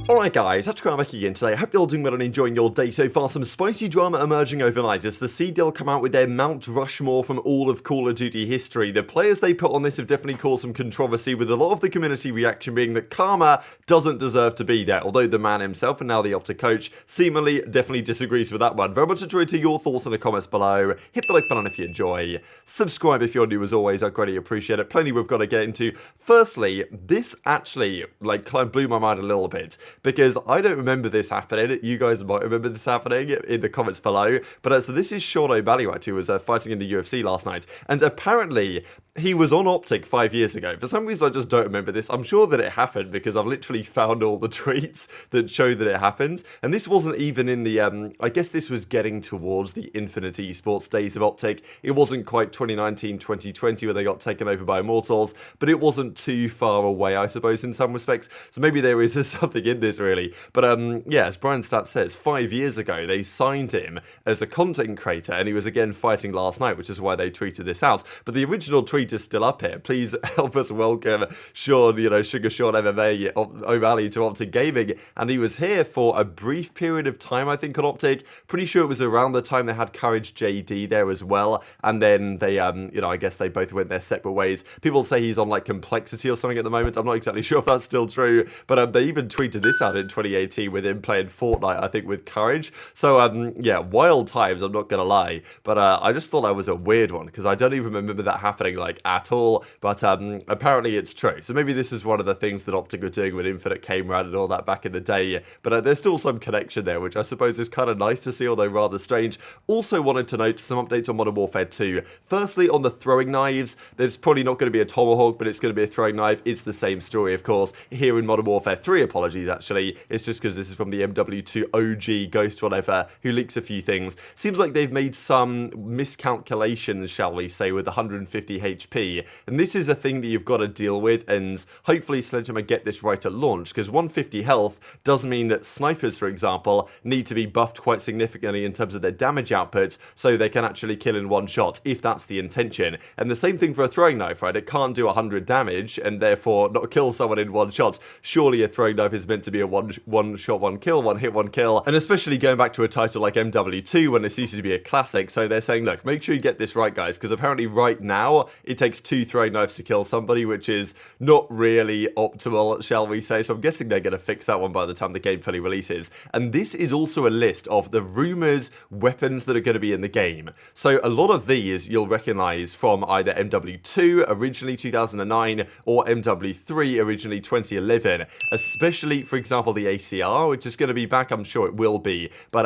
Alright guys, HyDra back again today. I hope you're all doing well and enjoying your day so far. Some spicy drama emerging overnight as the CDL come out with their Mount Rushmore from all of Call of Duty history. The players they put on this have definitely caused some controversy, with a lot of the community reaction being that Karma doesn't deserve to be there, although the man himself and now the OpTic coach seemingly definitely disagrees with that one. Very much enjoy to your thoughts in the comments below. Hit the like button if you enjoy. Subscribe if you're new as always, I greatly appreciate it. Plenty we've got to get into. Firstly, this actually blew my mind a little bit, because I don't remember this happening. You guys might remember this happening in the comments below. But so this is Shotzzy, who was fighting in the UFC last night. And apparently, he was on OpTic 5 years ago. For some reason, I just don't remember this. I'm sure that it happened because I've literally found all the tweets that show that it happened. And this wasn't even in the, I guess this was getting towards the infinite esports days of OpTic. It wasn't quite 2019, 2020 where they got taken over by MettalZ, but it wasn't too far away, I suppose, in some respects. So maybe there is something in this, really. But yeah, as Brian Stat says, 5 years ago, they signed him as a content creator, and he was again fighting last night, which is why they tweeted this out. But the original tweet is still up here. Please help us welcome Sean, Sugar Sean MMA O'Malley to OpTic Gaming. And he was here for a brief period of time, I think, on OpTic. Pretty sure it was around the time they had Courage JD there as well. And then they, I guess they both went their separate ways. People say he's on like Complexity or something at the moment. I'm not exactly sure if that's still true. But they even tweeted this out in 2018 with him playing Fortnite, I think, with Courage. So, yeah, wild times, I'm not going to lie. But I just thought that was a weird one, because I don't even remember that happening, like, at all. But apparently it's true. So maybe this is one of the things that OpTic were doing when Infinite came around and all that back in the day. But there's still some connection there, which I suppose is kind of nice to see, although rather strange. Also wanted to note some updates on Modern Warfare 2. Firstly, on the throwing knives, there's probably not going to be a tomahawk, but it's going to be a throwing knife. It's the same story, of course. Here in Modern Warfare 3, apologies, actually. It's just because this is from the MWIII OG Ghost whatever, who leaks a few things. Seems like they've made some miscalculations, shall we say, with 150 HP. And this is a thing that you've got to deal with, and hopefully Sledgehammer get this right at launch, because 150 health does mean that snipers, for example, need to be buffed quite significantly in terms of their damage output, so they can actually kill in one shot, if that's the intention. And the same thing for a throwing knife, right? It can't do 100 damage, and therefore not kill someone in one shot. Surely a throwing knife is meant to be a one shot, one kill, one hit, one kill. And especially going back to a title like MWIII, when this used to be a classic, so they're saying, look, make sure you get this right, guys, because apparently right now, it takes 2 throwing knives to kill somebody, which is not really optimal, shall we say. So I'm guessing they're going to fix that one by the time the game fully releases. And this is also a list of the rumoured weapons that are going to be in the game. So a lot of these you'll recognise from either MWIII, originally 2009, or MWIII, originally 2011, especially, for example, the ACR, which is going to be back. I'm sure it will be. But,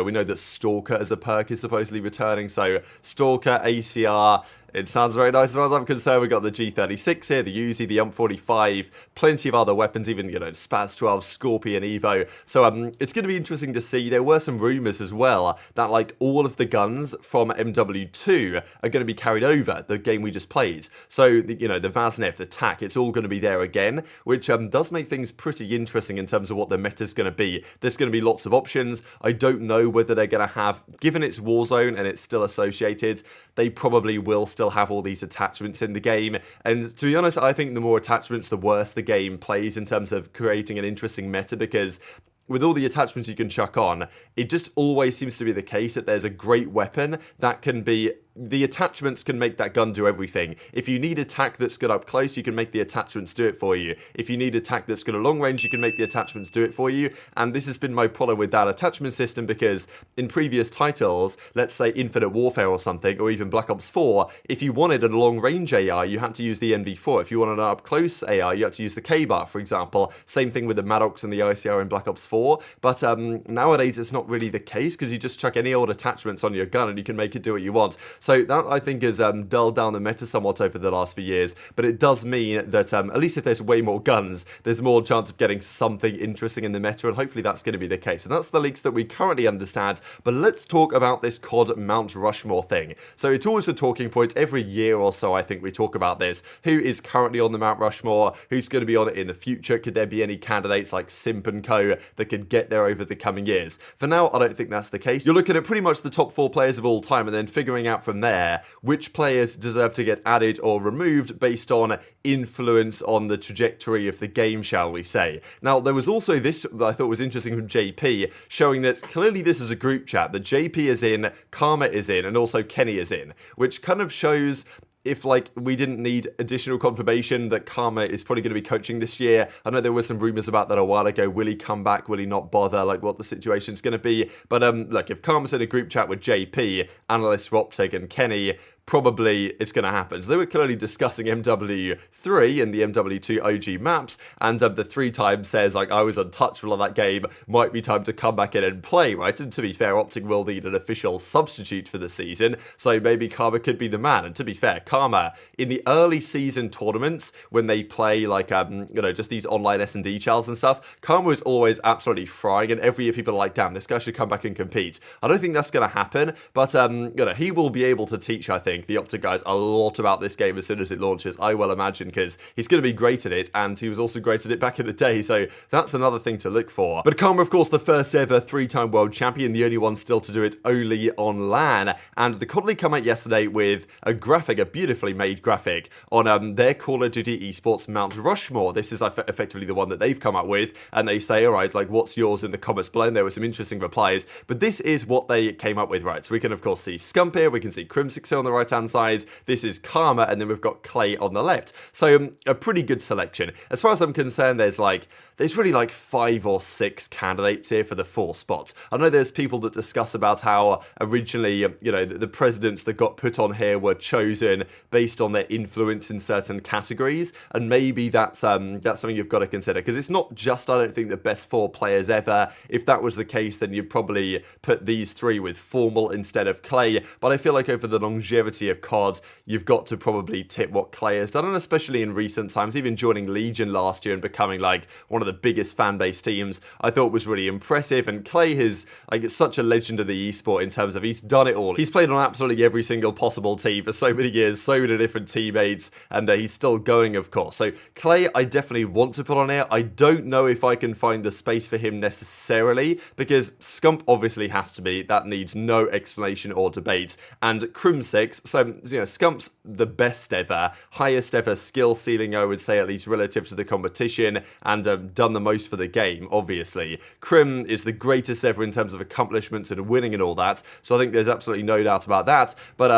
we know that Stalker as a perk is supposedly returning. So Stalker, ACR... It sounds very nice as far as I'm concerned. We've got the G36 here, the Uzi, the UMP45, plenty of other weapons, even, Spaz 12, Scorpion, Evo. So, it's going to be interesting to see. There were some rumours as well that, like, all of the guns from MWIII are going to be carried over, the game we just played. So, the Vaznev, the TAC, it's all going to be there again, which does make things pretty interesting in terms of what the meta's going to be. There's going to be lots of options. I don't know whether they're going to have, given it's Warzone and it's still associated, they probably will still have all these attachments in the game. And to be honest, I think the more attachments, the worse the game plays in terms of creating an interesting meta, because with all the attachments you can chuck on, it just always seems to be the case that there's a great weapon that can be... The attachments can make that gun do everything. If you need a tac that's good up close, you can make the attachments do it for you. If you need a tac that's good at long range, you can make the attachments do it for you. And this has been my problem with that attachment system, because in previous titles, let's say Infinite Warfare or something, or even Black Ops 4, if you wanted a long range AR, you had to use the NV4. If you wanted an up close AR, you had to use the K-Bar, for example. Same thing with the Maddox and the ICR in Black Ops 4. But nowadays, it's not really the case, because you just chuck any old attachments on your gun and you can make it do what you want. So that, I think, has dulled down the meta somewhat over the last few years, but it does mean that at least if there's way more guns, there's more chance of getting something interesting in the meta, and hopefully that's going to be the case. And that's the leaks that we currently understand, but let's talk about this COD Mount Rushmore thing. So it's always a talking point. Every year or so, I think we talk about this. Who is currently on the Mount Rushmore? Who's going to be on it in the future? Could there be any candidates like Simp and co that could get there over the coming years? For now, I don't think that's the case. You're looking at pretty much the top 4 players of all time, and then figuring out from from there which players deserve to get added or removed based on influence on the trajectory of the game, shall we say. Now, there was also this that I thought was interesting from JP, showing that clearly this is a group chat, that JP is in, Karma is in, and also Kenny is in, which kind of shows if, like, we didn't need additional confirmation that Karma is probably going to be coaching this year. I know there were some rumors about that a while ago. Will he come back? Will he not bother? Like, what the situation's going to be. But, look, if Karma's in a group chat with JP, analysts OpTic, and Kenny, probably it's going to happen. So they were clearly discussing MWIII and the MWII OG maps, and the 3 times says, like, I was untouchable on that game, might be time to come back in and play, right? And to be fair, OpTic will need an official substitute for the season, so maybe Karma could be the man. And to be fair, Karma, in the early season tournaments, when they play, like, you know, just these online S&D chals and stuff, Karma is always absolutely frying, and every year people are like, damn, this guy should come back and compete. I don't think that's going to happen, but, you know, he will be able to teach, I think, the OpTic guys a lot about this game as soon as it launches, I will imagine, because he's going to be great at it, and he was also great at it back in the day, so that's another thing to look for. But Karma, of course, the first ever 3-time world champion, the only one still to do it only on LAN, and the COD League come out yesterday with a graphic, a beautifully made graphic, on their Call of Duty Esports Mount Rushmore. This is effectively the one that they've come up with, and they say, alright, like, what's yours in the comments below, and there were some interesting replies, but this is what they came up with, right? So we can, of course, see Scump here, we can see Crimsix on the right-hand side, this is Karma, and then we've got Clay on the left. So a pretty good selection. As far as I'm concerned, there's really like 5 or 6 candidates here for the 4 spots. I know there's people that discuss about how originally, you know, the presidents that got put on here were chosen based on their influence in certain categories, and maybe that's something you've got to consider, because it's not just, I don't think, the best 4 players ever. If that was the case, then you'd probably put these 3 with Formal instead of Clay, but I feel like over the longevity of COD, you've got to probably tip what Clay has done, and especially in recent times, even joining Legion last year and becoming like one of the biggest fan base teams, I thought was really impressive. And Clay is like such a legend of the esport in terms of he's done it all. He's played on absolutely every single possible team for so many years, so many different teammates, and he's still going, of course. So Clay, I definitely want to put on here. I don't know if I can find the space for him necessarily, because Scump obviously has to be. That needs no explanation or debate. And Crimsix, so, you know, Scump's the best ever, highest ever skill ceiling, I would say, at least relative to the competition, and done the most for the game, obviously. Crim is the greatest ever in terms of accomplishments and winning and all that, so I think there's absolutely no doubt about that. But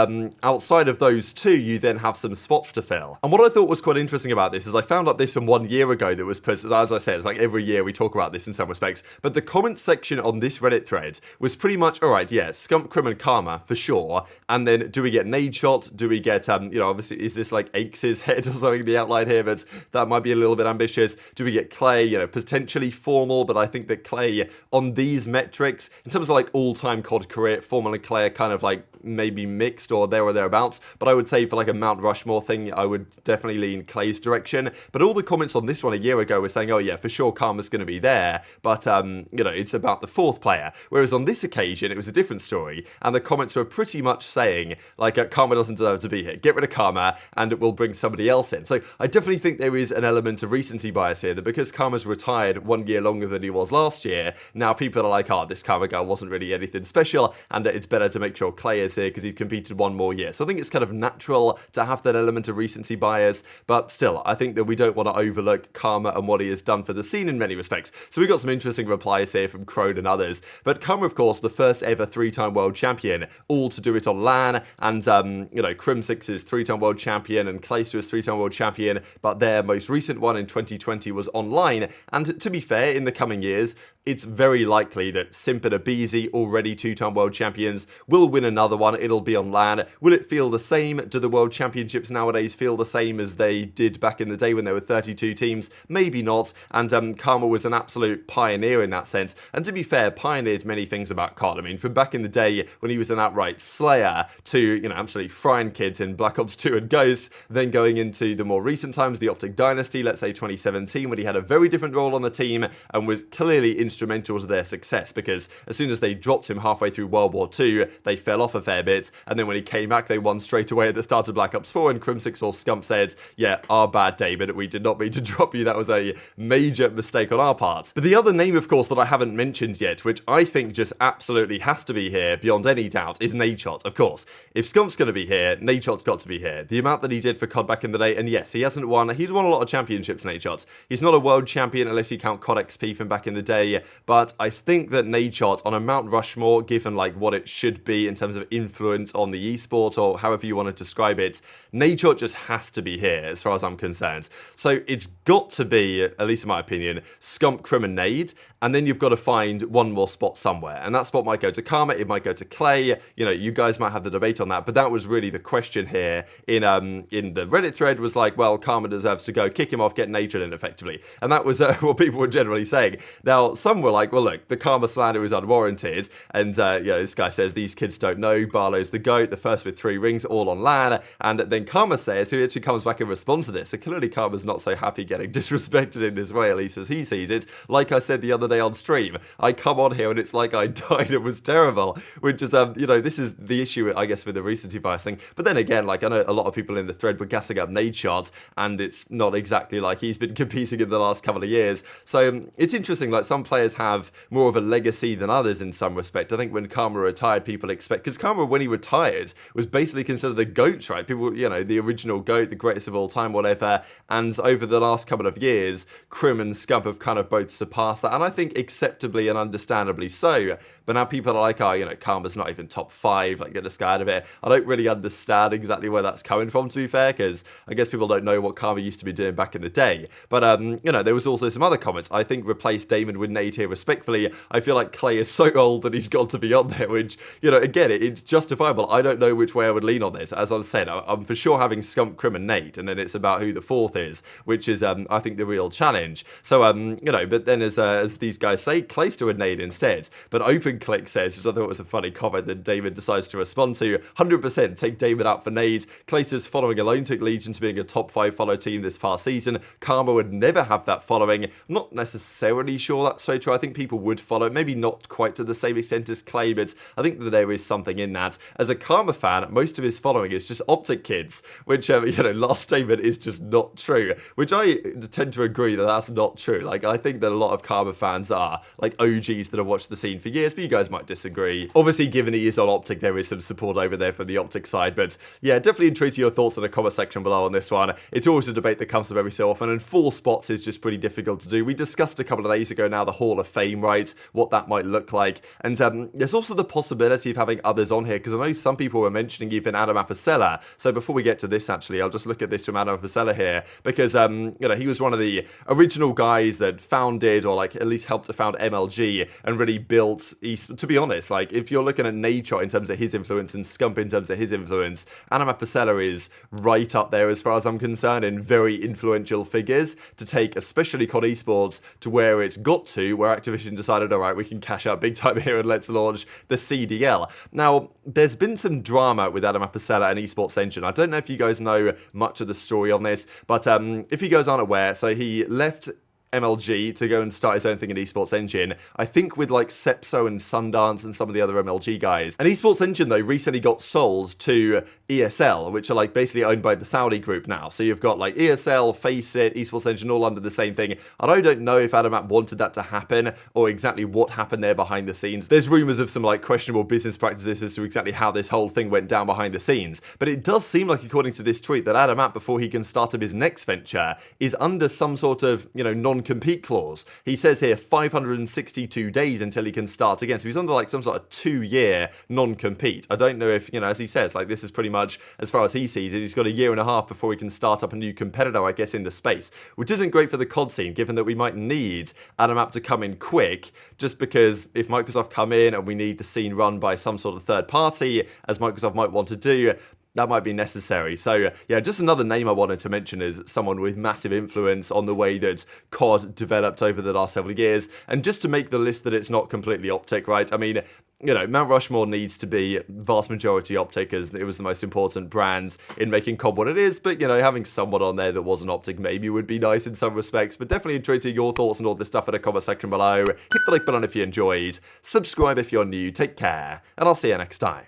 outside of those 2, you then have some spots to fill. And what I thought was quite interesting about this is I found out this from 1 year ago that was put, as I said, it's like every year we talk about this in some respects, but the comment section on this Reddit thread was pretty much, alright, yeah, Scump, Crim, and Karma, for sure, and then do we get Nade Shot? Do we get, you know, obviously, is this like Aikes' head or something, the outline here, but that might be a little bit ambitious. Do we get Clay? You know, potentially Formal, but I think that Clay, on these metrics, in terms of like all-time COD career, Formal and Clay are kind of like maybe mixed or thereabouts, but I would say for like a Mount Rushmore thing, I would definitely lean Clay's direction. But all the comments on this one a year ago were saying, oh yeah, for sure Karma's going to be there, but you know, it's about the 4th player. Whereas on this occasion, it was a different story, and the comments were pretty much saying, like, Karma doesn't deserve to be here. Get rid of Karma, and it will bring somebody else in. So I definitely think there is an element of recency bias here, that because Karma's retired 1 year longer than he was last year, now people are like, oh, this Karma guy wasn't really anything special, and it's better to make sure Clay is here because he's competed 1 more year. So I think it's kind of natural to have that element of recency bias, but still, I think that we don't want to overlook Karma and what he has done for the scene in many respects. So we got some interesting replies here from Crone and others, but Karma, of course, the first ever 3-time world champion, all to do it on LAN, and, you know, Crimsix is 3-time world champion, and Clayster is 3-time world champion, but their most recent one in 2020 was online, and to be fair, in the coming years, it's very likely that Simp and aBeZy, already 2-time world champions, will win another one. It'll be on LAN. Will it feel the same? Do the world championships nowadays feel the same as they did back in the day when there were 32 teams? Maybe not, and Karma was an absolute pioneer in that sense, and to be fair, pioneered many things about COD. I mean, from back in the day when he was an outright slayer to, you know, absolutely frying kids in Black Ops 2 and Ghost, then going into the more recent times, the OpTic dynasty, let's say 2017, when he had a very different role on the team and was clearly instrumental to their success, because as soon as they dropped him halfway through World War II, they fell off a fair bit, and then when he came back, they won straight away at the start of Black Ops 4, and Crimsix or Scump said, yeah, our bad day, but we did not mean to drop you. That was a major mistake on our part. But the other name, of course, that I haven't mentioned yet, which I think just absolutely has to be here, beyond any doubt, is Nade Shot, of course. If Scump Scump's going to be here, Nadeshot's got to be here. The amount that he did for COD back in the day, and yes, he's won a lot of championships, Nadeshot. He's not a world champion unless you count COD XP from back in the day, but I think that Nadeshot on a Mount Rushmore, given like what it should be in terms of influence on the esport, or however you want to describe it, Nadeshot just has to be here as far as I'm concerned. So it's got to be, at least in my opinion, Scump, Crim and Nade, and then you've got to find one more spot somewhere, and that spot might go to Karma, it might go to Clay, you know, you guys might have the debate on that, but that was really the question here in the Reddit thread was like, well, Karma deserves to go, kick him off, get Nature in effectively, and that was what people were generally saying. Now, some were like, well, look, the Karma slander is unwarranted, and this guy says, these kids don't know, Barlow's the GOAT, the first with 3 rings, all on LAN, and then Karma says, who actually comes back in response to this, so clearly Karma's not so happy getting disrespected in this way, at least as he sees it. Like I said the other day on stream, I come on here and it's like I died, it was terrible, which is, you know, this is the issue, I guess, with the recency bias thing. But then again, like, I know a lot of people in the thread were gassing up Nadeshot, and it's not exactly like he's been competing in the last couple of years. So it's interesting, like, some players have more of a legacy than others in some respect. I think when Karma retired, people expect, because Karma, when he retired, was basically considered the GOAT, right? People, you know, the original GOAT, the greatest of all time, whatever. And over the last couple of years, Crim and Scump have kind of both surpassed that, and I think acceptably and understandably so. But now people are like, oh, you know, Karma's not even top 5, like, get this guy out of it. I don't really understand exactly where that's coming from, to be fair, because I guess people don't know what Karma used to be doing back in the day. But, you know, there was also some other comments. I think replace Damon with Nade here respectfully. I feel like Clay is so old that he's got to be on there, which, you know, again, it's justifiable. I don't know which way I would lean on this. As I said, I'm for sure having Scump, Crim and Nade, and then it's about who the 4th is, which is, I think, the real challenge. So, you know, but then as these guys say, Clay's to a Nade instead. But OpenClick says, which I thought it was a funny comment that David decides to respond to, 100% take David out for Nade. Clay's following alone took Legion to being a top 5 follow team this past season. Karma would never have that following. I'm not necessarily sure that's so true. I think people would follow, maybe not quite to the same extent as Clay, but I think that there is something in that. As a Karma fan, most of his following is just OpTic kids, which, you know, last statement is just not true, which I tend to agree that that's not true. Like, I think that a lot of Karma fans are, like, OGs that have watched the scene for years, but you guys might disagree. Obviously, given he is on OpTic, there is some support over there from the OpTic side, but yeah, definitely intrigued to your thoughts in the comment section below on this one. It's always a debate that comes up every so often, and 4 spots is just pretty difficult to do. We discussed a couple of days ago now the Hall of Fame, right? What that might look like, and there's also the possibility of having others on here, because I know some people were mentioning even aBeZy. So before we get to this, actually, I'll just look at this from aBeZy here, because, you know, he was one of the original guys that founded, or like at least helped to found MLG, and really built, to be honest, like, if you're looking at Nature in terms of his influence and Scump in terms of his influence, aBeZy is right up there as far as I'm concerned in very influential figures to take, especially COD Esports, to where it's got to, where Activision decided, all right, we can cash out big time here and let's launch the CDL. Now, there's been some drama with aBeZy and Esports Engine. I don't know if you guys know much of the story on this, but if you guys aren't aware, so he left MLG to go and start his own thing in Esports Engine, I think with like Sepso and Sundance and some of the other MLG guys. And Esports Engine, though, recently got sold to ESL, which are like basically owned by the Saudi group now. So you've got like ESL, FaZe, Esports Engine all under the same thing. And I don't know if aDaMaP wanted that to happen or exactly what happened there behind the scenes. There's rumors of some like questionable business practices as to exactly how this whole thing went down behind the scenes. But it does seem like, according to this tweet, that aDaMaP, before he can start up his next venture, is under some sort of, you know, non-compete clause. He says here 562 days until he can start again. So he's under like some sort of 2-year non-compete. I don't know if, you know, as he says, like this is pretty much as far as he sees it. He's got a year and a half before he can start up a new competitor, I guess, in the space, which isn't great for the COD scene, given that we might need aDaMaP to come in quick, just because if Microsoft come in and we need the scene run by some sort of third party, as Microsoft might want to do, that might be necessary. So yeah, just another name I wanted to mention is someone with massive influence on the way that COD developed over the last several years. And just to make the list that it's not completely OpTic, right? I mean, you know, Mount Rushmore needs to be vast majority OpTic, as it was the most important brand in making COD what it is. But, you know, having someone on there that wasn't OpTic maybe would be nice in some respects. But definitely intrigued to your thoughts and all this stuff in the comment section below. Hit the like button if you enjoyed. Subscribe if you're new. Take care. And I'll see you next time.